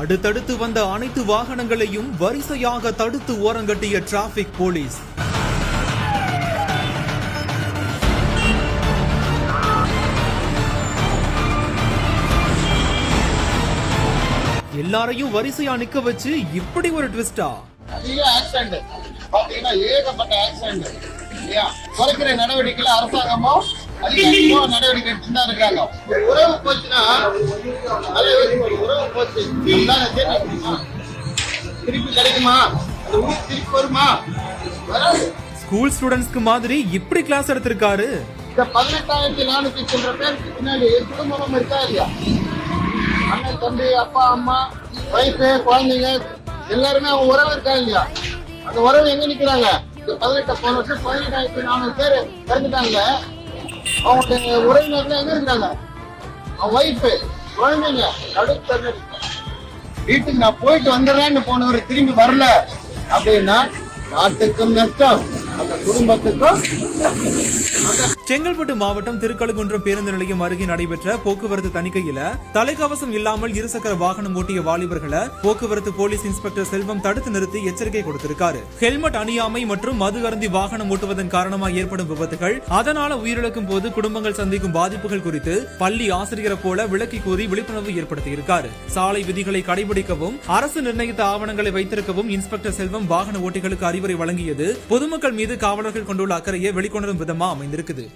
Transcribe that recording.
அடுத்தடுத்து வந்த அனைத்து வாகனங்களையும் வரிசையாக தடுத்து ஓரங்கட்டிய டிராபிக் போலீஸ். எல்லாரையும் வரிசையா நிக்க வச்சு இப்படி ஒரு ட்விஸ்டா? குறைக்கிற நடவடிக்கையில அரசாங்கமும் அதிகாரிகளும் நடவடிக்கை எடுத்துதான் இருக்காங்க. உறவு போச்சுன்னா உறவு போச்சு திருப்பி கிடைக்குமா? திருப்பி வருமா? வராது. ஸ்கூல் ஸ்டூடெண்ட்ஸ்க்கு மாதிரி இப்படி கிளாஸ் எடுத்திருக்காரு. இந்த 18,400 சில பேருக்கு பின்னாடி குடும்பமும் இருக்கா இல்லையா? அண்ணன், தம்பி, அப்பா, அம்மா, வயசு, குழந்தைங்க எல்லாருமே அவங்க உறவு இருக்கா இல்லையா? அந்த உறவு எங்க நிக்கிறாங்க? 18 வருஷம் 18,400 பேர் இறந்துட்டாங்க. அவங்களுடைய உறவினர்கள் எங்க இருக்கிறாங்க? அவங்க ஒய்ஃபு, குழந்தைங்க நடுத்தர வீட்டுக்கு நான் போயிட்டு வந்துடுறேன்னு போனவர் திரும்பி வரல அப்படின்னா நாட்டுக்கும் நஷ்டம், அந்த குடும்பத்துக்கும். செங்கல்பட்டு மாவட்டம் திருக்கழுகுன்றம் பேருந்து நிலையம் அருகே நடைபெற்ற போக்குவரத்து தணிக்கையில தலைக்கவசம் இல்லாமல் இருசக்கர வாகனம் ஓட்டிய வாலிபர்களை போக்குவரத்து போலீஸ் இன்ஸ்பெக்டர் செல்வம் தடுத்து நிறுத்தி எச்சரிக்கை கொடுத்திருக்காரு. ஹெல்மெட் அணியாமை மற்றும் மது அருந்தி வாகனம் ஓட்டுவதன் காரணமாக ஏற்படும் விபத்துகள், அதனால உயிரிழக்கும் போது குடும்பங்கள் சந்திக்கும் பாதிப்புகள் குறித்து பள்ளி ஆசிரியரை போல விளக்கி கூறி விழிப்புணர்வு ஏற்படுத்தியிருக்காரு. சாலை விதிகளை கடைபிடிக்கவும் அரசு நிர்ணயித்த ஆவணங்களை வைத்திருக்கவும் இன்ஸ்பெக்டர் செல்வம் வாகன ஓட்டிகளுக்கு அறிவுரை வழங்கியது பொதுமக்கள் மீது காவலர்கள் கொண்டுள்ள அக்கறையை வெளிக்கொணரும் விதமா அமைந்திருக்குது.